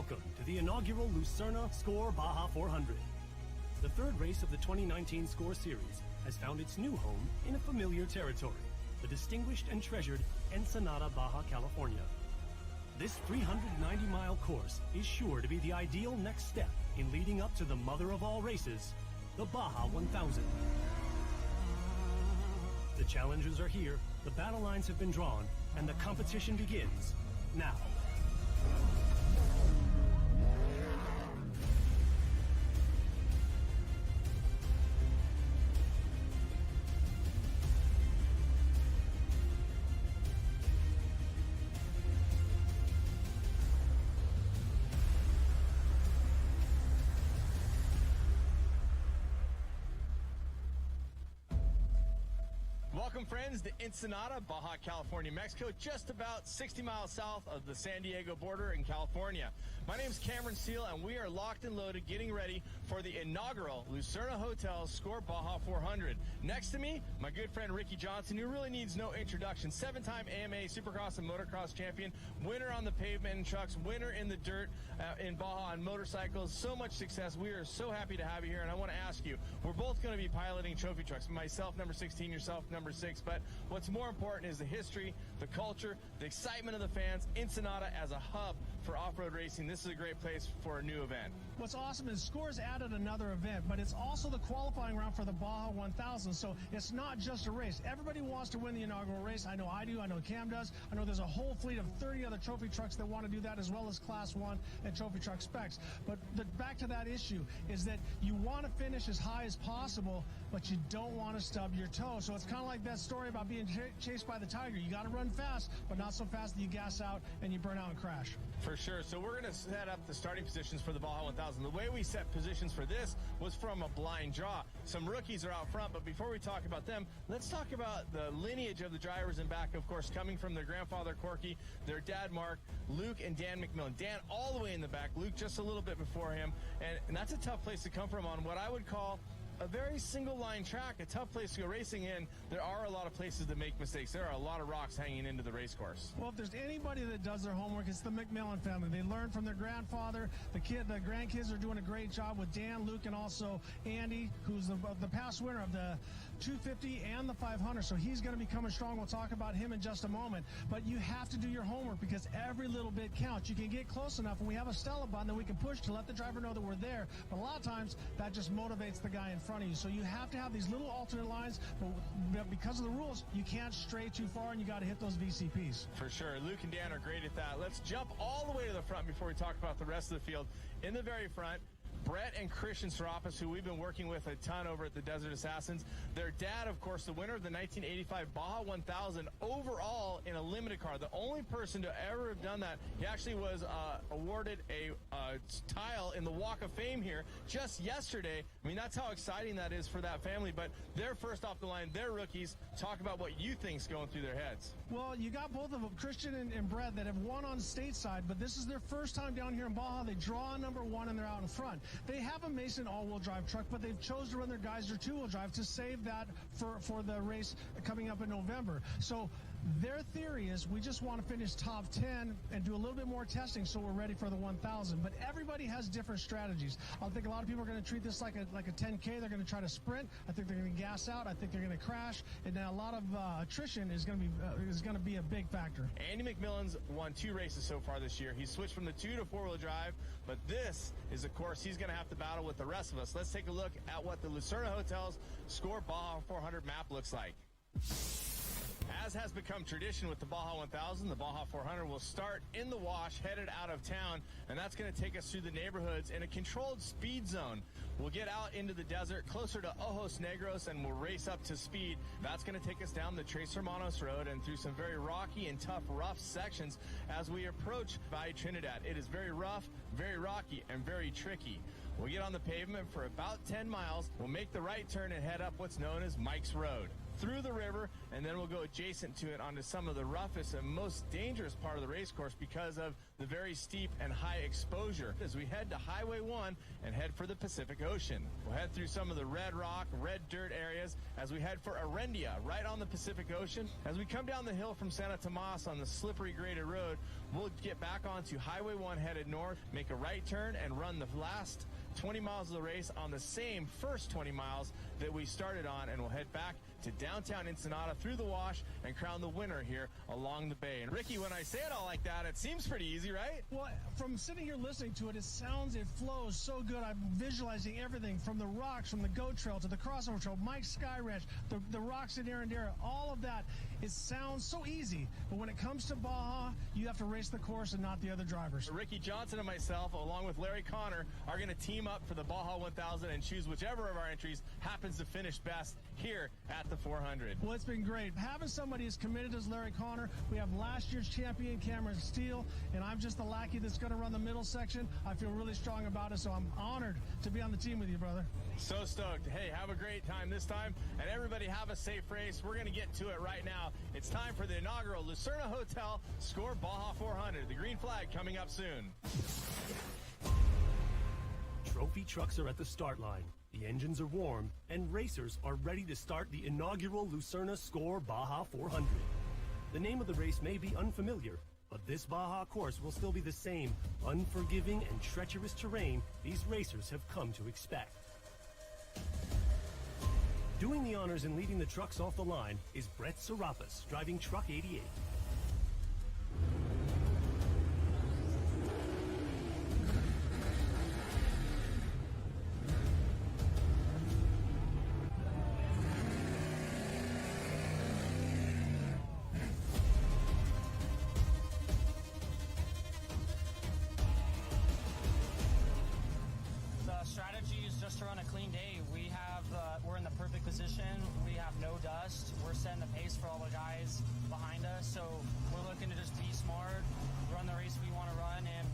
Welcome to the inaugural Lucerna Score Baja 400. The third race of the 2019 Score Series has found its new home in a familiar territory, the distinguished and treasured Ensenada, Baja California. This 390-mile course is sure to be the ideal next step in leading up to the mother of all races, the Baja 1000. The challengers are here, the battle lines have been drawn, and the competition begins now. Welcome, friends, to Ensenada, Baja California, Mexico, just about 60 miles south of the San Diego border in California. My name is Cameron Steele, and we are locked and loaded getting ready for the inaugural Lucerna Hotel Score Baja 400. Next to me, my good friend Ricky Johnson, who really needs no introduction. 7-time AMA Supercross and Motocross champion, winner on the pavement in trucks, winner in the dirt in Baja on motorcycles. So much success. We are so happy to have you here, and I want to ask you, we're both going to be piloting trophy trucks. Myself, number 16, yourself, number 6, but what's more important is the history, the culture, the excitement of the fans. Ensenada as a hub for off-road racing. This is a great place for a new event. What's awesome is Score's added another event, but it's also the qualifying round for the Baja 1000, so it's not just a race. Everybody wants to win the inaugural race. I know I do. I know Cam does. I know there's a whole fleet of 30 other trophy trucks that want to do that, as well as Class 1 and trophy truck specs. But back to that issue is that you want to finish as high as possible, but you don't want to stub your toe. So it's kind of like that story about being chased by the tiger. You got to run fast, but not so fast that you gas out and you burn out and crash. For sure. So we're going to set up the starting positions for the Baja 1000. The way we set positions for this was from a blind draw. Some rookies are out front, but before we talk about them, let's talk about the lineage of the drivers in back, of course, coming from their grandfather, Corky, their dad, Mark, Luke, and Dan McMillan. Dan all the way in the back, Luke just a little bit before him, and that's a tough place to come from on what I would call a very single-line track, a tough place to go racing in. There are a lot of places to make mistakes. There are a lot of rocks hanging into the race course. Well, if there's anybody that does their homework, it's the McMillan family. They learn from their grandfather. The grandkids are doing a great job with Dan, Luke, and also Andy, who's the past winner of the 250 and the 500. So he's going to be coming strong. We'll talk about him in just a moment. But you have to do your homework because every little bit counts. You can get close enough, and we have a Stella button that we can push to let the driver know that we're there. But a lot of times, that just motivates the guy in front of you. So you have to have these little alternate lines, but because of the rules, you can't stray too far, and you got to hit those VCPs. For sure. Luke and Dan are great at that. Let's jump all the way to the front before we talk about the rest of the field. In the very front, Brett and Christian Serapis, who we've been working with a ton over at the Desert Assassins. Their dad, of course, the winner of the 1985 Baja 1000 overall in a limited car. The only person to ever have done that. He actually was awarded a tile in the Walk of Fame here just yesterday. I mean, that's how exciting that is for that family. But they're first off the line. They're rookies. Talk about what you think's going through their heads. Well, you got both of them, Christian and Brett, that have won on stateside, but this is their first time down here in Baja. They draw number 1, and they're out in front. They have a Mason all-wheel drive truck, but they've chosen to run their Geyser 2-wheel drive to save that for the race coming up in November. So their theory is we just want to finish top 10 and do a little bit more testing so we're ready for the 1000. But everybody has different strategies. I think a lot of people are going to treat this like a 10K. They're going to try to sprint. I think they're going to gas out. I think they're going to crash. And then a lot of attrition is going to be a big factor. Andy McMillan's won 2 races so far this year. He's switched from the 2 to 4-wheel drive, but this is a course he's going to have to battle with the rest of us. Let's take a look at what the Lucerna Hotel's Score Baja 400 map looks like. As has become tradition with the Baja 1000, the Baja 400 will start in the wash, headed out of town, and that's going to take us through the neighborhoods in a controlled speed zone. We'll get out into the desert, closer to Ojos Negros, and we'll race up to speed. That's going to take us down the Tres Hermanos Road and through some very rocky and tough, rough sections as we approach Valle Trinidad. It is very rough, very rocky, and very tricky. We'll get on the pavement for about 10 miles. We'll make the right turn and head up what's known as Mike's Road. through the river, and then we'll go adjacent to it onto some of the roughest and most dangerous part of the race course because of the very steep and high exposure as we head to Highway 1 and head for the Pacific Ocean. We'll head through some of the red rock, red dirt areas as we head for Arendia, right on the Pacific Ocean. As we come down the hill from Santa Tomas on the slippery graded road, we'll get back onto Highway 1 headed north, make a right turn, and run the last 20 miles of the race on the same first 20 miles that we started on, and we'll head back to downtown Ensenada through the wash and crown the winner here along the bay. And Ricky, when I say it all like that, it seems pretty easy, right? Well, from sitting here listening to it, it flows so good. I'm visualizing everything from the rocks, from the goat trail to the crossover trail, Mike's Sky Ranch, the rocks in Arendara, all of that. It sounds so easy, but when it comes to Baja, you have to race the course and not the other drivers. Ricky Johnson and myself, along with Larry Connor, are going to team up for the Baja 1000 and choose whichever of our entries happens to finish best here at the 400. Well, it's been great. Having somebody as committed as Larry Connor, we have last year's champion Cameron Steele, and I'm just the lackey that's going to run the middle section. I feel really strong about it, so I'm honored to be on the team with you, brother. So stoked. Hey, have a great time this time, and everybody have a safe race. We're going to get to it right now. It's time for the inaugural Lucerna Hotel Score Baja 400. The green flag coming up soon. Trophy trucks are at the start line. The engines are warm, and racers are ready to start the inaugural Lucerna Score Baja 400. The name of the race may be unfamiliar, but this Baja course will still be the same unforgiving and treacherous terrain these racers have come to expect. Doing the honors and leading the trucks off the line is Brett Serapis, driving Truck 88. To run a clean day. We're in the perfect position. We have no dust. We're setting the pace for all the guys behind us. So we're looking to just be smart, run the race we want to run, and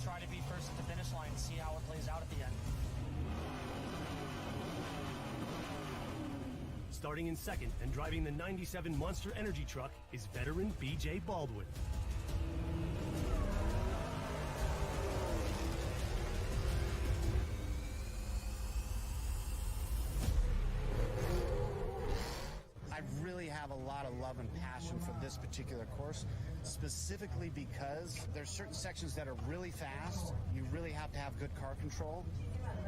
try to be first at the finish line and see how it plays out at the end. Starting in second and driving the 97 Monster Energy truck is veteran BJ Baldwin. Have a lot of love and passion for this particular course, specifically because there's certain sections that are really fast. You really have to have good car control,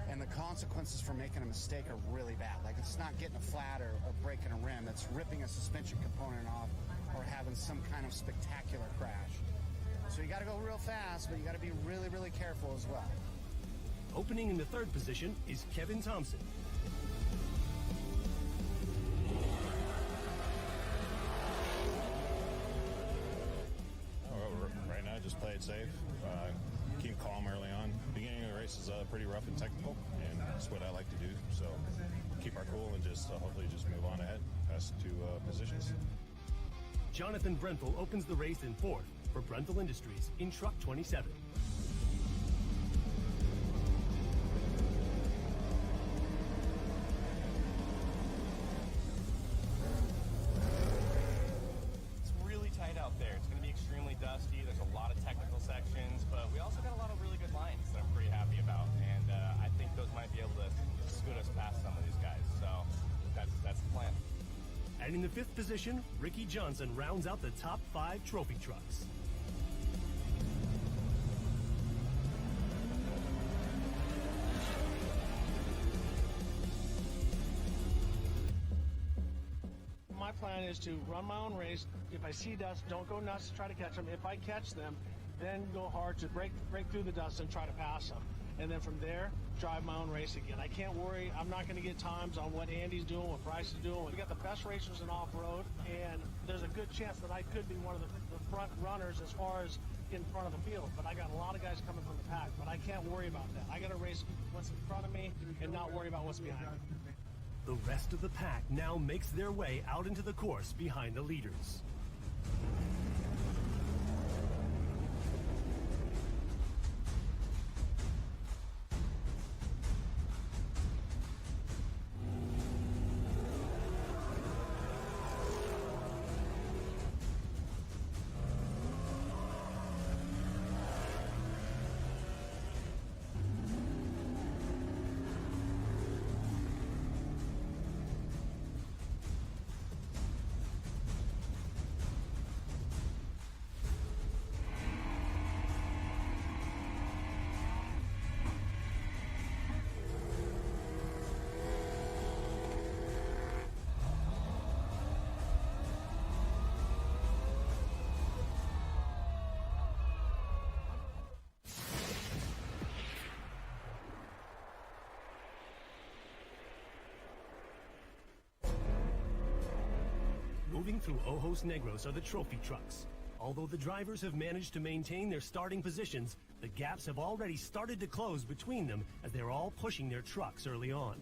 and the consequences for making a mistake are really bad. Like, it's not getting a flat or breaking a rim. It's ripping a suspension component off or having some kind of spectacular crash. So you got to go real fast, but you got to be really, really careful as well. Opening in the third position is Kevin Thompson. Just play it safe, keep calm early on. Beginning of the race is pretty rough and technical, and that's what I like to do. So keep our cool and just hopefully just move on ahead past two positions. Jonathan Brenthel opens the race in fourth for Brenthel Industries in Truck 27. Dusty. There's a lot of technical sections, but we also got a lot of really good lines that I'm pretty happy about, and I think those might be able to scoot us past some of these guys, so that's the plan. And in the fifth position, Ricky Johnson rounds out the top 5 trophy trucks. My plan is to run my own race. If I see dust, don't go nuts to try to catch them. If I catch them, then go hard to break through the dust and try to pass them. And then from there, drive my own race again. I can't worry. I'm not going to get times on what Andy's doing, what Bryce is doing. We got the best racers in off-road, and there's a good chance that I could be one of the front runners as far as in front of the field. But I got a lot of guys coming from the pack, but I can't worry about that. I got to race what's in front of me and not worry about what's behind me. The rest of the pack now makes their way out into the course behind the leaders. Moving through Ojos Negros are the trophy trucks. Although the drivers have managed to maintain their starting positions, the gaps have already started to close between them as they're all pushing their trucks early on.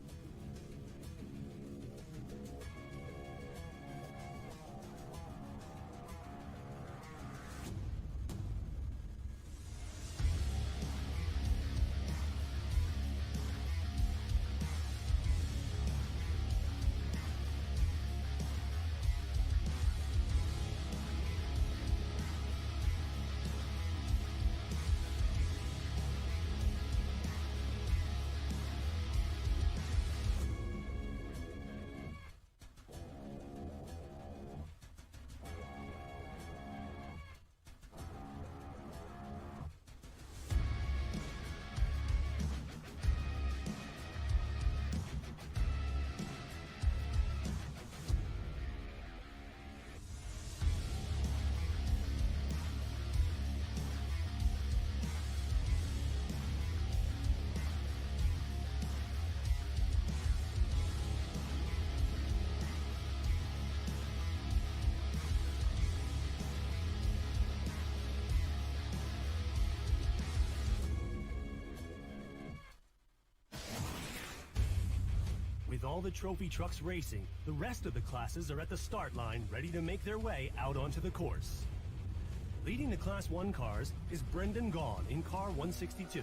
With all the trophy trucks racing, the rest of the classes are at the start line ready to make their way out onto the course. Leading the Class 1 cars is Brendan Gaughan in car 162.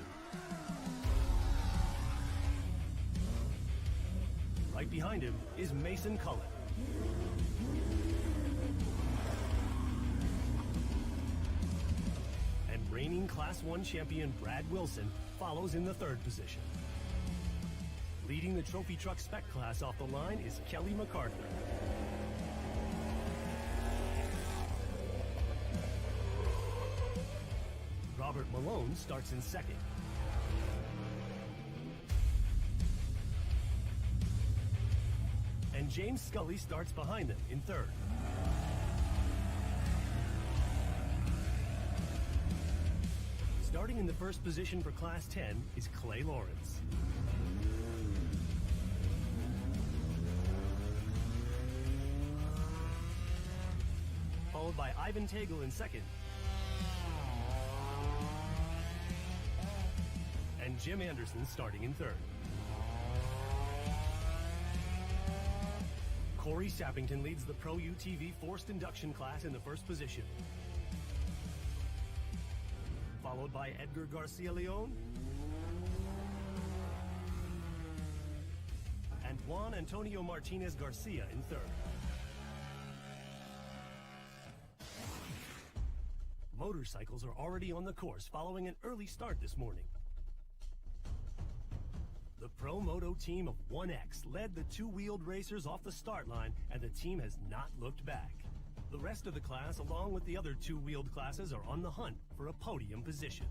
Right behind him is Mason Cullen. And reigning Class 1 champion Brad Wilson follows in the third position. Leading the trophy truck spec class off the line is Kelly MacArthur. Robert Malone starts in second. And James Scully starts behind them in third. Starting in the first position for Class 10 is Clay Lawrence. Followed by Ivan Tagle in second. And Jim Anderson starting in third. Corey Sappington leads the Pro UTV forced induction class in the first position. Followed by Edgar Garcia Leon and Juan Antonio Martinez Garcia in third. Motorcycles are already on the course following an early start this morning. The Pro Moto team of 1X led the two-wheeled racers off the start line, and the team has not looked back. The rest of the class, along with the other two-wheeled classes, are on the hunt for a podium position.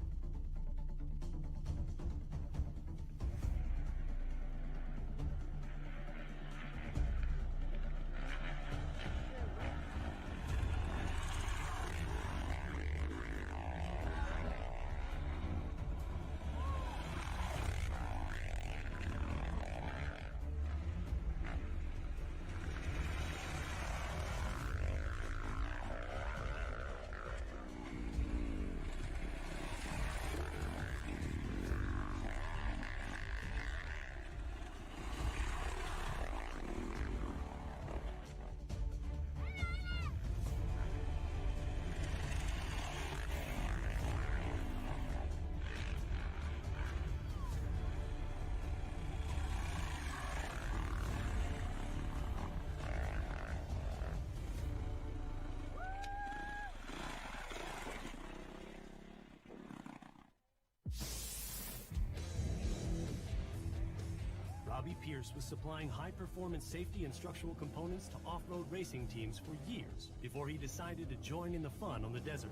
Bobby Pierce was supplying high-performance safety and structural components to off-road racing teams for years before he decided to join in the fun on the desert.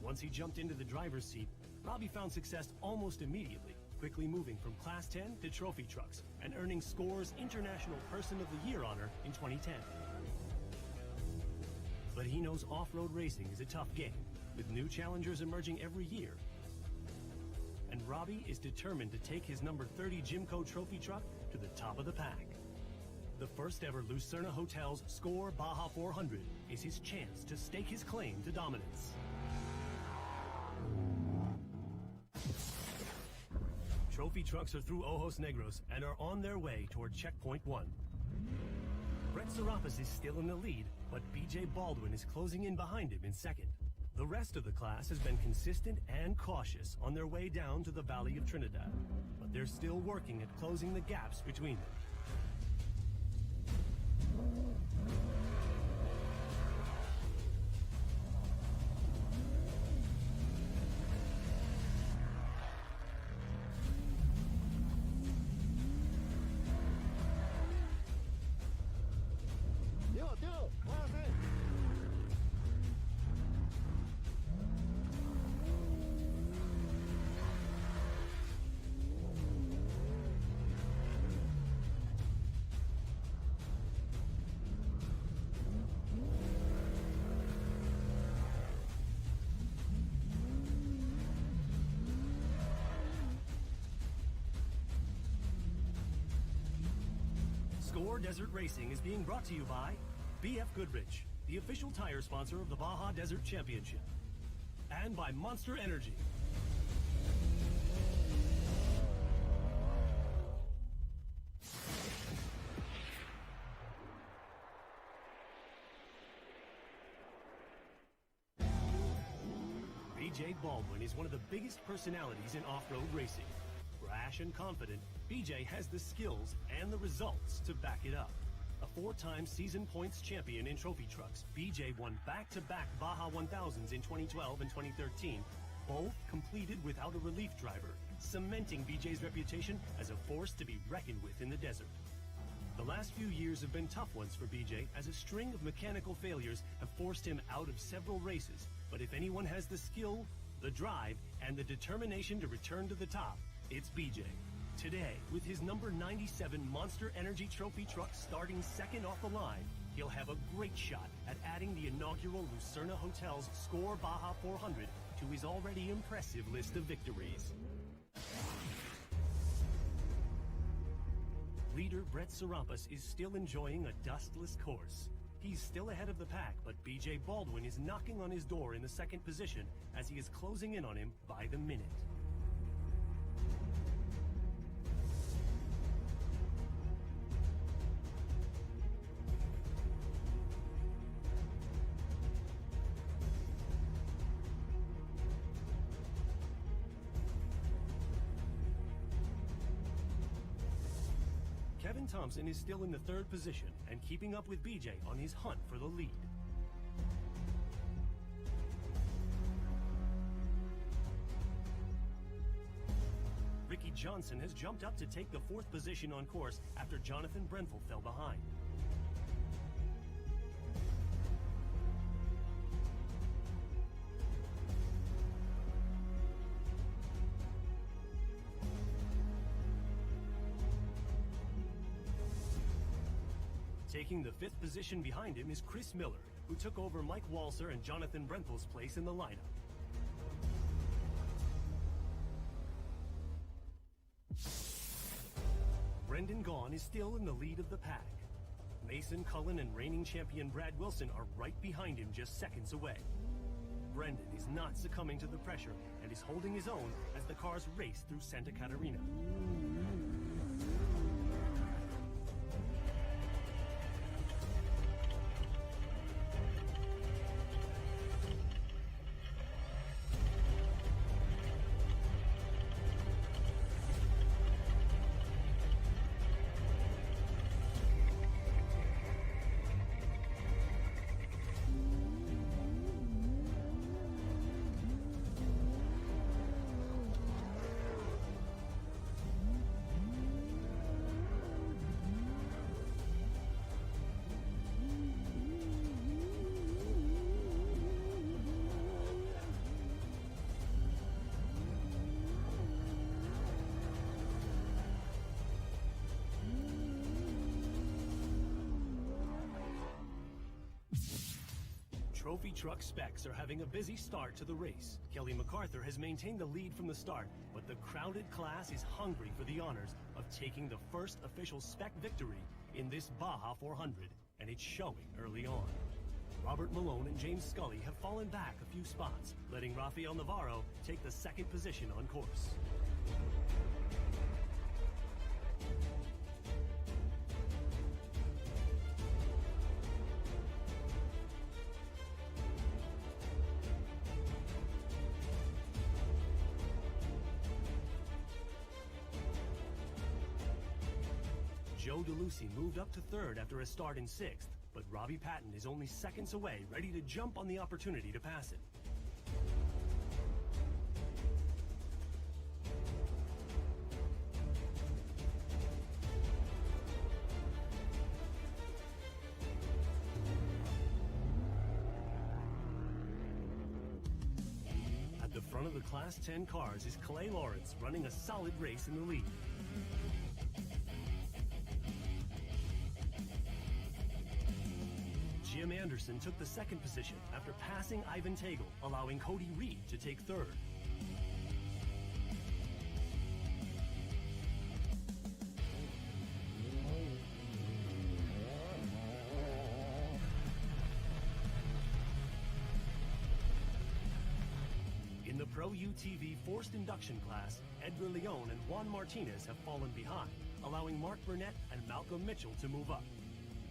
Once he jumped into the driver's seat, Robbie found success almost immediately, quickly moving from Class 10 to trophy trucks and earning SCORE's International Person of the Year honor in 2010. But he knows off-road racing is a tough game, with new challengers emerging every year. And Robbie is determined to take his number 30 Jimco trophy truck to the top of the pack. The first ever Lucerna Hotels Score Baja 400 is his chance to stake his claim to dominance. Trophy trucks are through Ojos Negros and are on their way toward checkpoint 1. Brett Serapis is still in the lead, but BJ Baldwin is closing in behind him in second. The rest of the class has been consistent and cautious on their way down to the Valley of Trinidad, but they're still working at closing the gaps between them. Score Desert Racing is being brought to you by BF Goodrich, the official tire sponsor of the Baja Desert Championship, and by Monster Energy. BJ Baldwin is one of the biggest personalities in off-road racing. Brash and confident, BJ has the skills and the results to back it up. A 4-time season points champion in trophy trucks, BJ won back-to-back Baja 1000s in 2012 and 2013, both completed without a relief driver, cementing BJ's reputation as a force to be reckoned with in the desert. The last few years have been tough ones for BJ, as a string of mechanical failures have forced him out of several races. But if anyone has the skill, the drive, and the determination to return to the top, it's BJ. Today, with his number 97 Monster Energy Trophy truck starting second off the line, he'll have a great shot at adding the inaugural Lucerna Hotels Score Baja 400 to his already impressive list of victories. Leader Brett Serapis is still enjoying a dustless course. He's still ahead of the pack, but BJ Baldwin is knocking on his door in the second position as he is closing in on him by the minute. Kevin Thompson is still in the third position and keeping up with BJ on his hunt for the lead. Ricky Johnson has jumped up to take the fourth position on course after Jonathan Brenthel fell behind. Taking the fifth position behind him is Chris Miller, who took over Mike Walser and Jonathan Brenthel's place in the lineup. Brendan Gaughan is still in the lead of the pack. Mason Cullen and reigning champion Brad Wilson are right behind him, just seconds away. Brendan is not succumbing to the pressure and is holding his own as the cars race through Santa Catarina. Trophy truck Specs are having a busy start to the race. Kelly MacArthur has maintained the lead from the start, but the crowded class is hungry for the honors of taking the first official Spec victory in this Baja 400, and it's showing early on. Robert Malone and James Scully have fallen back a few spots, letting Rafael Navarro take the second position on course. Joe DeLucy moved up to third after a start in sixth, but Robbie Patton is only seconds away, ready to jump on the opportunity to pass him. At the front of the Class 10 cars is Clay Lawrence, running a solid race in the lead. Jim Anderson took the second position after passing Ivan Tagle, allowing Cody Reed to take third. In the Pro UTV Forced Induction class, Edgar Leon and Juan Martinez have fallen behind, allowing Mark Burnett and Malcolm Mitchell to move up.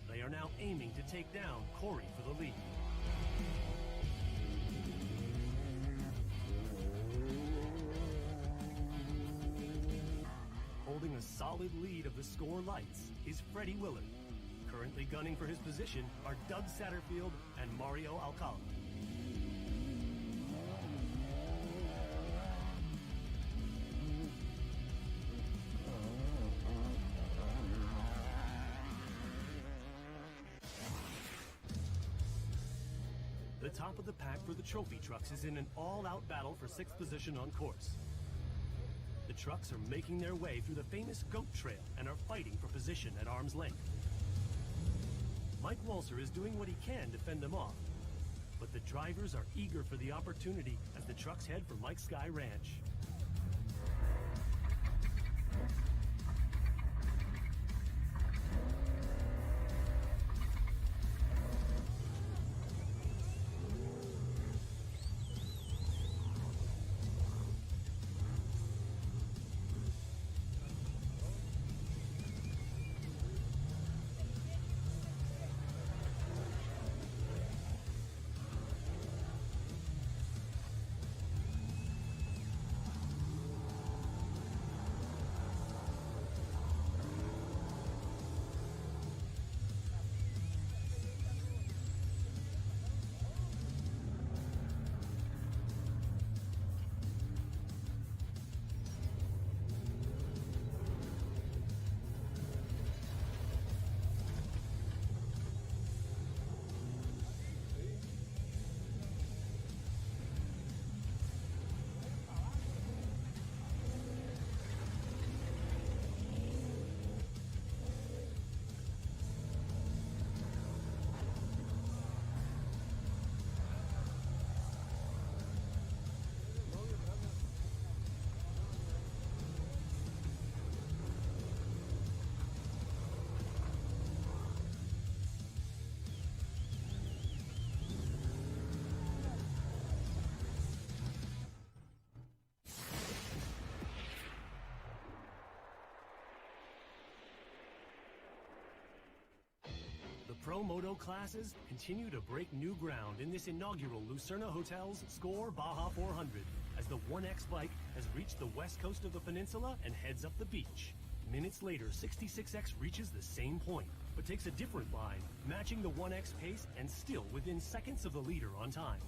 They are now aiming to take down Corey for the lead. Holding a solid lead of the score lights is Freddie Willard. Currently gunning for his position are Doug Satterfield and Mario Alcala. The top of the pack for the trophy trucks is in an all-out battle for sixth position on course. The trucks are making their way through the famous Goat Trail and are fighting for position at arm's length. Mike Walser is doing what he can to fend them off, but the drivers are eager for the opportunity as the trucks head for Mike Sky Ranch. Pro Moto classes continue to break new ground in this inaugural Lucerna Hotels Score Baja 400 as the 1X bike has reached the west coast of the peninsula and heads up the beach. Minutes later, 66X reaches the same point, but takes a different line, matching the 1X pace and still within seconds of the leader on time.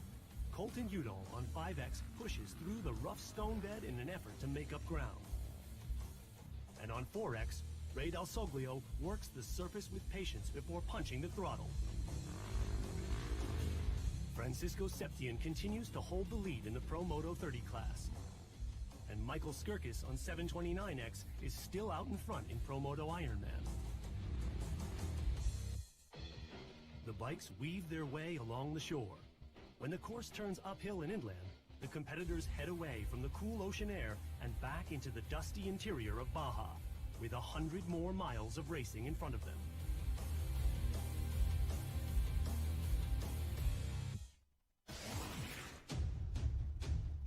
Colton Udall on 5X pushes through the rough stone bed in an effort to make up ground. And on 4X, Ray Del Soglio works the surface with patience before punching the throttle. Francisco Septian continues to hold the lead in the Pro Moto 30 class. And Michael Skirkis on 729X is still out in front in Pro Moto Ironman. The bikes weave their way along the shore. When the course turns uphill and inland, the competitors head away from the cool ocean air and back into the dusty interior of Baja, with 100 more miles of racing in front of them.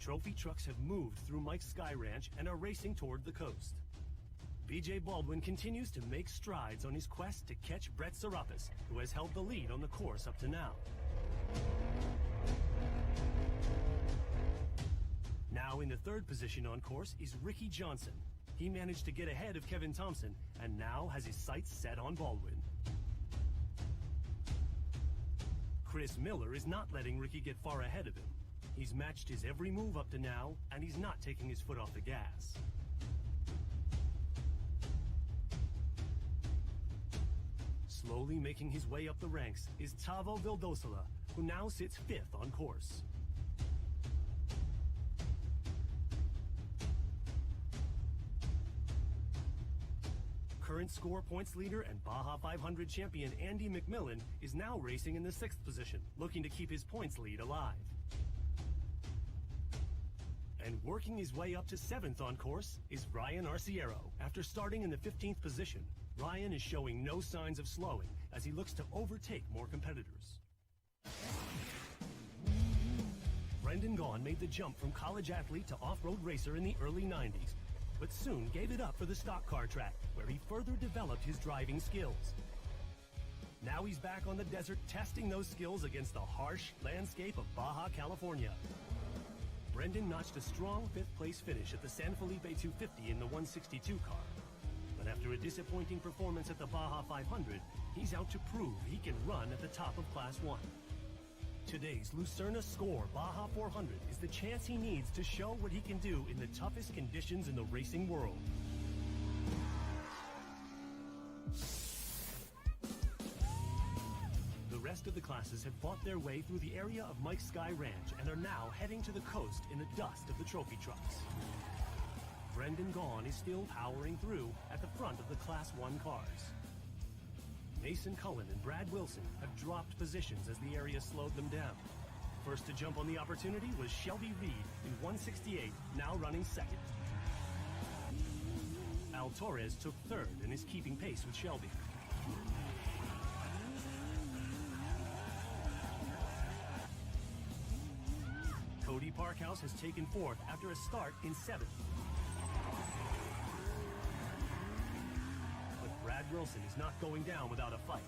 trophy trucks have moved through Mike's Sky Ranch and are racing toward the coast. BJ Baldwin continues to make strides on his quest to catch Brett Serapis, who has held the lead on the course up to now. Now in the third position on course is Ricky Johnson. He managed to get ahead of Kevin Thompson and now has his sights set on Baldwin. Chris Miller is not letting Ricky get far ahead of him. He's matched his every move up to now, and he's not taking his foot off the gas. Slowly making his way up the ranks is Tavo Vildosola, who now sits 5th on course. Current score points leader and Baja 500 champion Andy McMillan is now racing in the 6th position, looking to keep his points lead alive. And working his way up to 7th on course is Ryan Arciero. After starting in the 15th position, Ryan is showing no signs of slowing as he looks to overtake more competitors. Brendan Gaughan made the jump from college athlete to off-road racer in the early 90s, but soon gave it up for the stock car track, where he further developed his driving skills. Now he's back on the desert testing those skills against the harsh landscape of Baja California. Brendan notched a strong 5th place finish at the San Felipe 250 in the 162 car. But after a disappointing performance at the Baja 500, he's out to prove he can run at the top of Class 1. Today's Lucerna Score Baja 400 is the chance he needs to show what he can do in the toughest conditions in the racing world. The rest of the classes have fought their way through the area of Mike's Sky Ranch and are now heading to the coast in the dust of the trophy trucks. Brendan Gaughan is still powering through at the front of the Class 1 cars. Mason Cullen and Brad Wilson have dropped positions as the area slowed them down. First to jump on the opportunity was Shelby Reed in 168, now running 2nd. Al Torres took 3rd and is keeping pace with Shelby. Cody Parkhouse has taken 4th after a start in 7th. But Brad Wilson is not going down without a fight.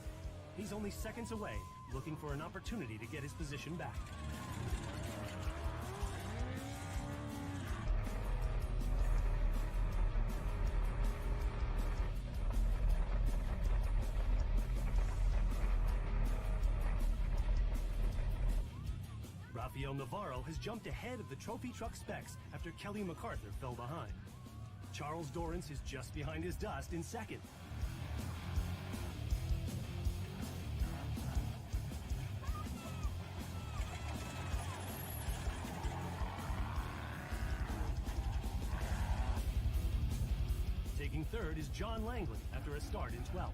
He's only seconds away, looking for an opportunity to get his position back. Rafael Navarro has jumped ahead of the trophy truck Specs after Kelly MacArthur fell behind. Charles Dorrance is just behind his dust in 2nd. Taking 3rd is John Langley after a start in 12th.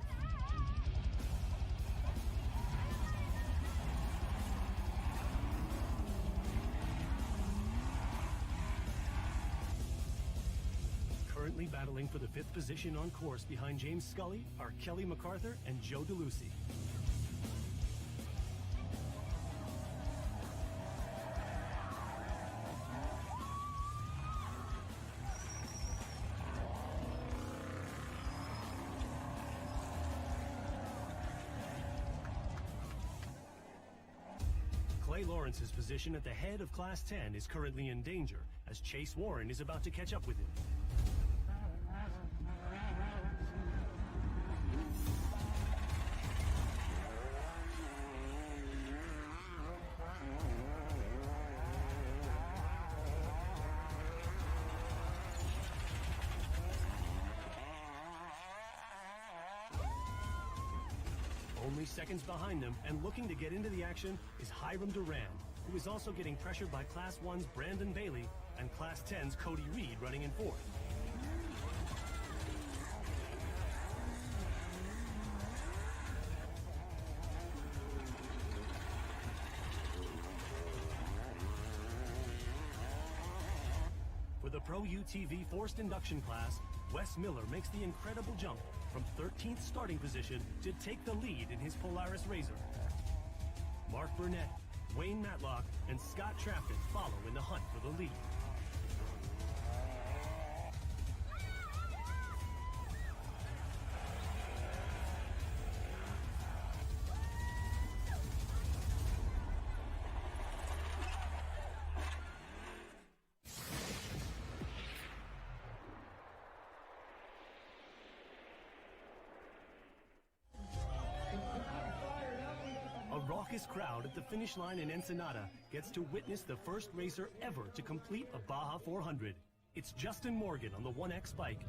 Currently battling for the 5th position on course behind James Scully are Kelly MacArthur and Joe DeLucy. Clay Lawrence's position at the head of Class 10 is currently in danger as Chase Warren is about to catch up with him. Only seconds behind them and looking to get into the action is Hiram Duran, who is also getting pressured by Class 1's Brandon Bailey and Class 10's Cody Reed running in 4th. For the Pro UTV Forced Induction class, Wes Miller makes the incredible jump from 13th starting position to take the lead in his Polaris Razor. Mark Burnett, Wayne Matlock, and Scott Trafton follow in the hunt for the lead. raucous crowd at the finish line in Ensenada gets to witness the first racer ever to complete a Baja 400. It's Justin Morgan on the 1X bike.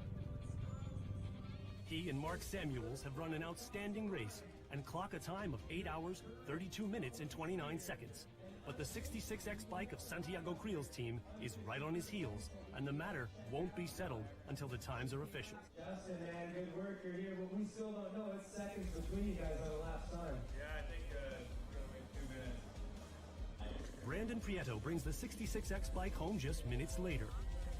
He and Mark Samuels have run an outstanding race and clock a time of 8 hours, 32 minutes, and 29 seconds. But the 66X bike of Santiago Creel's team is right on his heels, and the matter won't be settled until the times are official. Justin, man, good work. You're here, but we still don't know. It's seconds between you guys on the last time. Yeah, I think it's going to be 2 minutes. Brandon Prieto brings the 66X bike home just minutes later.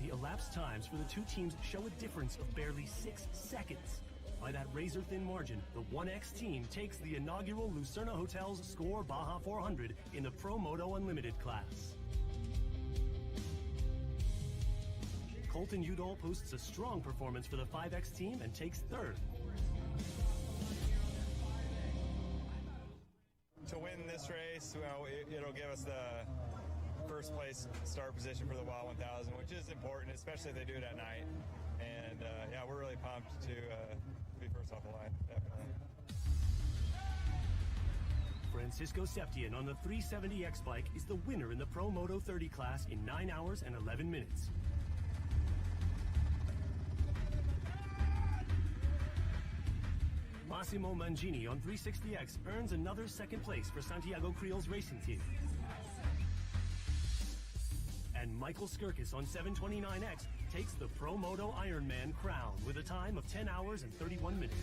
The elapsed times for the two teams show a difference of barely 6 seconds. By that razor-thin margin, the 1X team takes the inaugural Lucerna Hotels Score Baja 400 in the Pro Moto Unlimited class. Colton Udall posts a strong performance for the 5X team and takes third. To win this race, it'll give us the first place start position for the Wild 1000, which is important, especially if they do it at night. And yeah, we're really pumped to be first off the line, definitely. Francisco Septian on the 370X bike is the winner in the Pro Moto 30 class in 9 hours and 11 minutes. Massimo Mangini on 360X earns another second place for Santiago Creel's racing team. And Michael Skirkis on 729X takes the Pro Moto Ironman crown with a time of 10 hours and 31 minutes.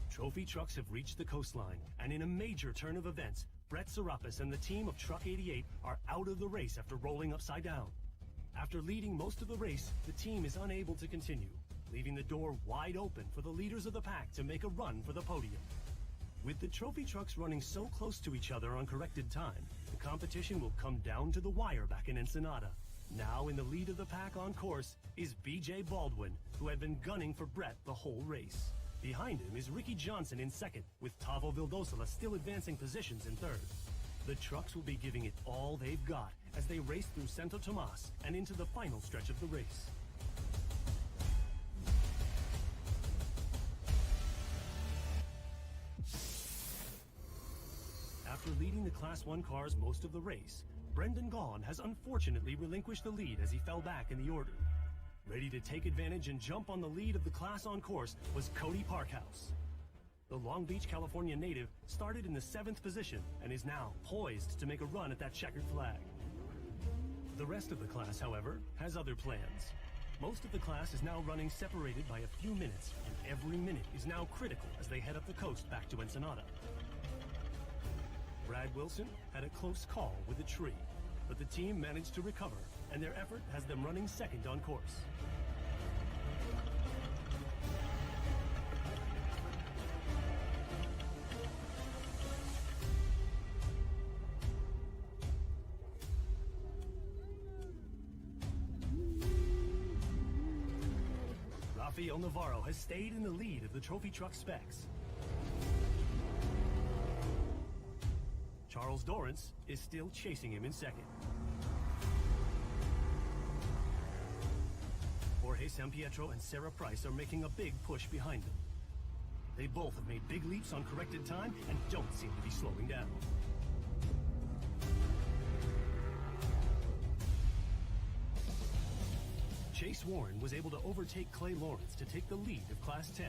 Trophy trucks have reached the coastline, and in a major turn of events, Brett Serapis and the team of Truck 88 are out of the race after rolling upside down. After leading most of the race, the team is unable to continue, leaving the door wide open for the leaders of the pack to make a run for the podium. With the trophy trucks running so close to each other on corrected time, the competition will come down to the wire back in Ensenada. Now in the lead of the pack on course is BJ Baldwin, who had been gunning for Brett the whole race. Behind him is Ricky Johnson in second, with Tavo Vildosola still advancing positions in third. The trucks will be giving it all they've got as they race through Santo Tomas and into the final stretch of the race. After leading the Class 1 cars most of the race, Brendan Gaughan has unfortunately relinquished the lead as he fell back in the order. Ready to take advantage and jump on the lead of the class on course was Cody Parkhouse. The Long Beach, California native started in the 7th position and is now poised to make a run at that checkered flag. The rest of the class, however, has other plans. Most of the class is now running separated by a few minutes, and every minute is now critical as they head up the coast back to Ensenada. Brad Wilson had a close call with a tree, but the team managed to recover, and their effort has them running second on course. Rafael Navarro has stayed in the lead of the trophy truck specs. Charles Dorrance is still chasing him in second. Jorge Sampietro and Sarah Price are making a big push behind them. They both have made big leaps on corrected time and don't seem to be slowing down. Chase Warren was able to overtake Clay Lawrence to take the lead of Class 10.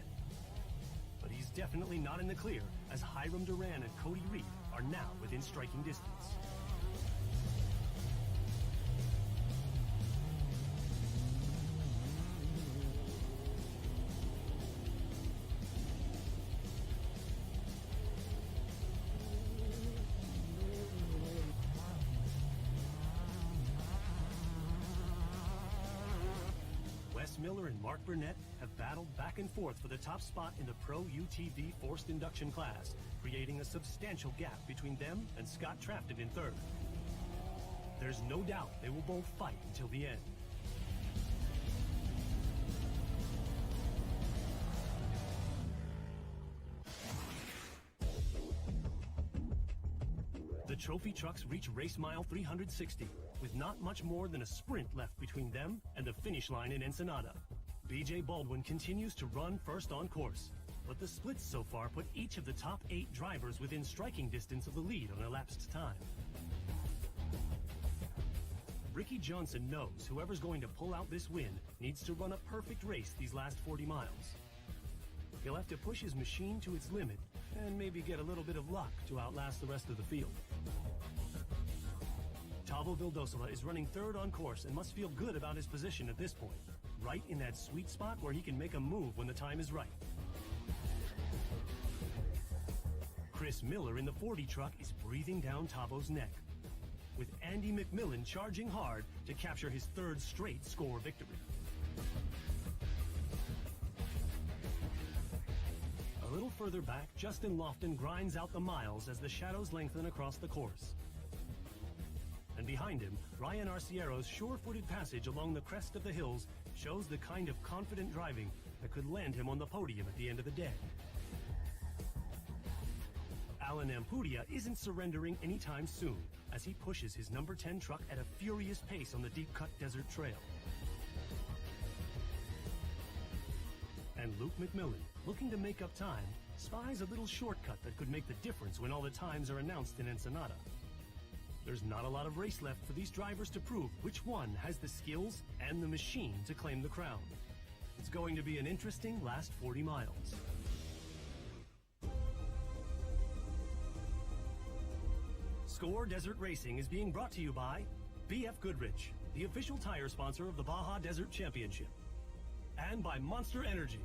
But he's definitely not in the clear, as Hiram Duran and Cody Reed are now within striking distance. Wes Miller and Mark Burnett have battled back and forth for the top spot in the Pro UTV Forced Induction class, creating a substantial gap between them and Scott Trafton in third. There's no doubt they will both fight until the end. The trophy trucks reach race mile 360, with not much more than a sprint left between them and the finish line in Ensenada. BJ Baldwin continues to run first on course, but the splits so far put each of the top 8 drivers within striking distance of the lead on elapsed time. Ricky Johnson knows whoever's going to pull out this win needs to run a perfect race these last 40 miles. He'll have to push his machine to its limit and maybe get a little bit of luck to outlast the rest of the field. Tavo Vildosola is running third on course and must feel good about his position at this point, right in that sweet spot where he can make a move when the time is right. Chris Miller in the 40 truck is breathing down Tavo's neck, with Andy McMillan charging hard to capture his third straight score victory. A little further back, Justin Lofton grinds out the miles as the shadows lengthen across the course. And behind him, Ryan Arciero's sure-footed passage along the crest of the hills shows the kind of confident driving that could land him on the podium at the end of the day. Alan Ampudia isn't surrendering anytime soon as he pushes his number 10 truck at a furious pace on the deep-cut desert trail. And Luke McMillan, looking to make up time, spies a little shortcut that could make the difference when all the times are announced in Ensenada. There's not a lot of race left for these drivers to prove which one has the skills and the machine to claim the crown. It's going to be an interesting last 40 miles. Score Desert Racing is being brought to you by BF Goodrich, the official tire sponsor of the Baja Desert Championship, and by Monster Energy.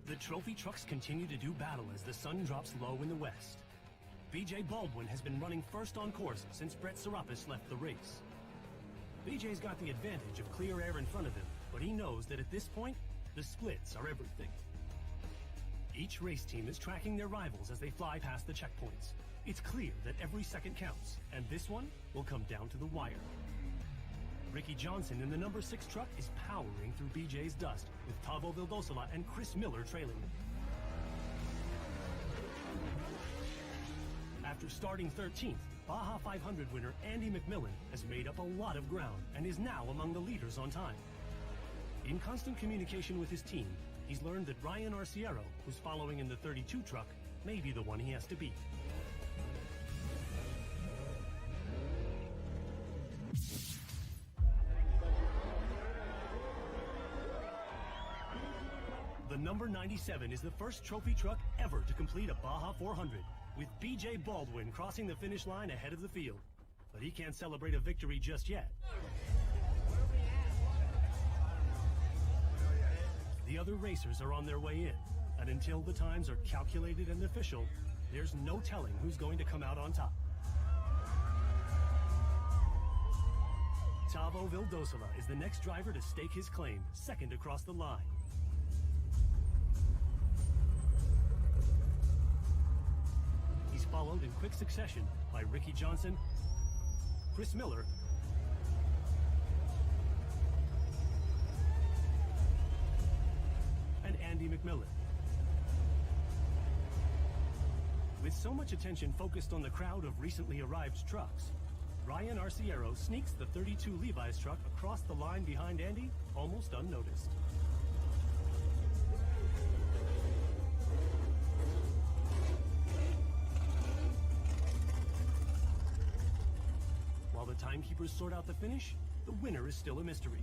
The trophy trucks continue to do battle as the sun drops low in the west. BJ Baldwin has been running first on course since Brett Serapis left the race. BJ's got the advantage of clear air in front of him, but he knows that at this point, the splits are everything. Each race team is tracking their rivals as they fly past the checkpoints. It's clear that every second counts, and this one will come down to the wire. Ricky Johnson in the number 6 truck is powering through BJ's dust, with Tavo Vildosola and Chris Miller trailing him. After starting 13th, Baja 500 winner Andy McMillan has made up a lot of ground and is now among the leaders on time. In constant communication with his team, he's learned that Ryan Arciero, who's following in the 32 truck, may be the one he has to beat. The number 97 is the first trophy truck ever to complete a Baja 400, with BJ Baldwin crossing the finish line ahead of the field. But he can't celebrate a victory just yet. The other racers are on their way in, and until the times are calculated and official, there's no telling who's going to come out on top. Tavo Vildosola is the next driver to stake his claim, second across the line. He's followed in quick succession by Ricky Johnson, Chris Miller, and Andy McMillan. With so much attention focused on the crowd of recently arrived trucks, Ryan Arciero sneaks the 32 Levi's truck across the line behind Andy almost unnoticed. While the timekeepers sort out the finish, the winner is still a mystery.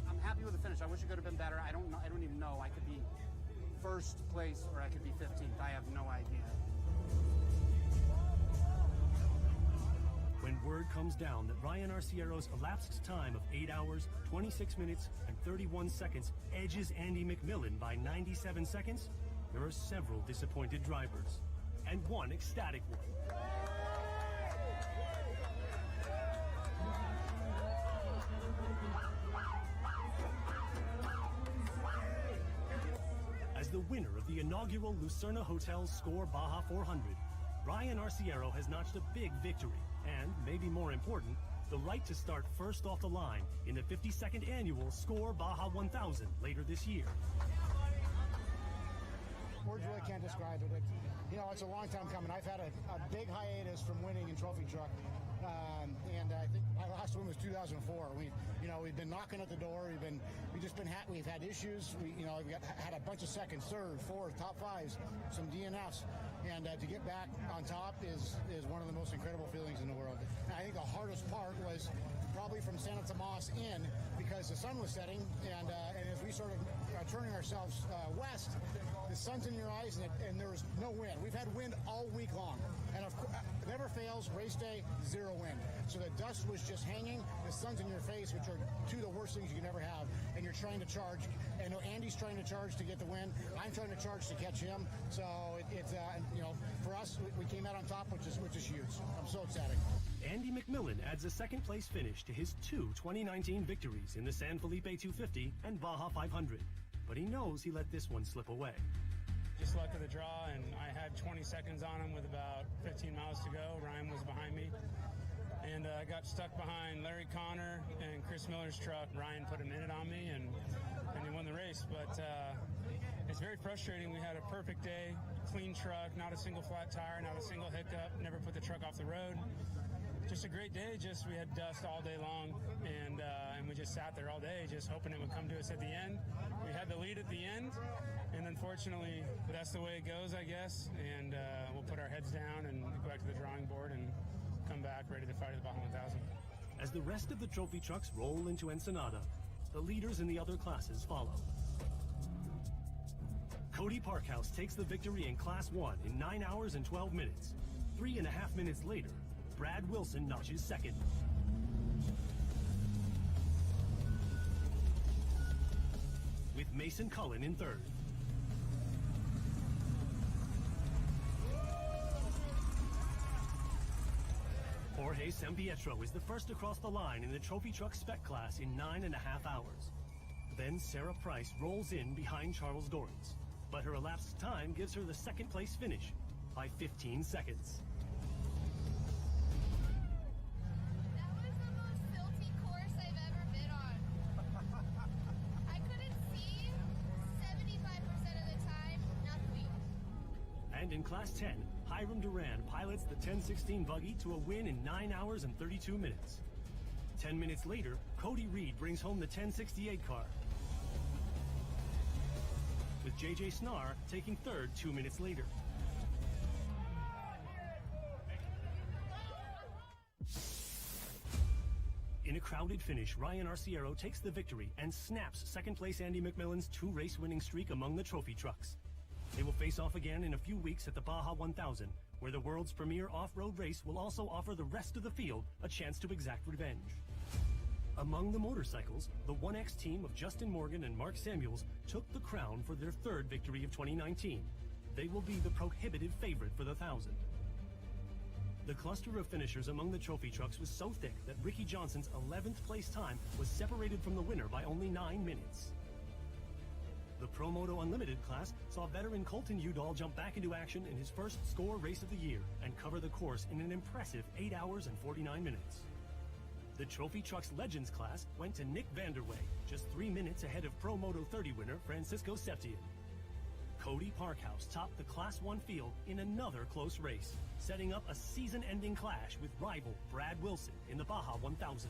I'm happy with the finish. I wish it could have been better. I don't know. I don't even know. I could be first place or I could be 15th. I have no idea. When word comes down that Ryan Arciero's elapsed time of 8 hours, 26 minutes, and 31 seconds edges Andy McMillan by 97 seconds, there are several disappointed drivers, and one ecstatic one. As the winner of the inaugural Lucerna Hotel Score Baja 400, Ryan Arciero has notched a big victory and, maybe more important, the right to start first off the line in the 52nd annual Score Baja 1000 later this year. Words really can't describe it. It's a long time coming. I've had a big hiatus from winning in trophy truck. And I think my last one was 2004. We've been knocking at the door. We've had issues. We've had a bunch of seconds, third, fourth, top fives, some DNFs, and to get back on top is one of the most incredible feelings in the world. And I think the hardest part was probably from Santa Tomas in, because the sun was setting, and as we started turning ourselves west, the sun's in your eyes, and there was no wind. We've had wind all week long, and of course, never fails, race day, zero wind. So the dust was just hanging, the sun's in your face, which are two of the worst things you can ever have, and you're trying to charge. And Andy's trying to charge to get the win. I'm trying to charge to catch him. So it's for us, we came out on top, which is huge. I'm so ecstatic. Andy McMillan adds a second-place finish to his two 2019 victories in the San Felipe 250 and Baja 500. But he knows he let this one slip away. Just luck of the draw, and I had 20 seconds on him with about 15 miles to go. Ryan was behind me, and I got stuck behind Larry Connor and Chris Miller's truck. Ryan put a minute on me, and he won the race. But it's very frustrating. We had a perfect day, clean truck, not a single flat tire, not a single hiccup, never put the truck off the road. Just a great day. We had dust all day long, and we just sat there all day, just hoping it would come to us at the end. We had the lead at the end, and unfortunately, that's the way it goes, I guess. And we'll put our heads down and go back to the drawing board and come back ready to fight at the Baja 1000. As the rest of the trophy trucks roll into Ensenada, the leaders in the other classes follow. Cody Parkhouse takes the victory in Class 1 in 9 hours and 12 minutes. 3.5 minutes later, Brad Wilson notches second. With Mason Cullen in third. Jorge Sampietro is the first across the line in the Trophy Truck Spec class in 9.5 hours. Then Sarah Price rolls in behind Charles Dorrance, but her elapsed time gives her the second place finish by 15 seconds. And in Class 10, Hiram Duran pilots the 1016 buggy to a win in 9 hours and 32 minutes. 10 minutes later, Cody Reed brings home the 1068 car, with J.J. Snar taking third 2 minutes later. In a crowded finish, Ryan Arciero takes the victory and snaps second-place Andy McMillan's two-race winning streak among the trophy trucks. They will face off again in a few weeks at the Baja 1000, where the world's premier off-road race will also offer the rest of the field a chance to exact revenge. Among the motorcycles, the 1X team of Justin Morgan and Mark Samuels took the crown for their third victory of 2019. They will be the prohibitive favorite for the 1000. The cluster of finishers among the trophy trucks was so thick that Ricky Johnson's 11th place time was separated from the winner by only 9 minutes. The Pro Moto Unlimited class saw veteran Colton Udall jump back into action in his first score race of the year and cover the course in an impressive 8 hours and 49 minutes. The Trophy Trucks Legends class went to Nick Vanderway, just 3 minutes ahead of Pro Moto 30 winner Francisco Septien. Cody Parkhouse topped the Class 1 field in another close race, setting up a season-ending clash with rival Brad Wilson in the Baja 1000.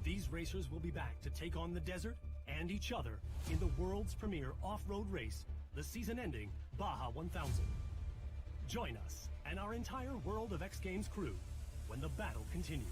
These racers will be back to take on the desert and each other in the world's premier off-road race, the season-ending Baja 1000. Join us and our entire World of X Games crew when the battle continues.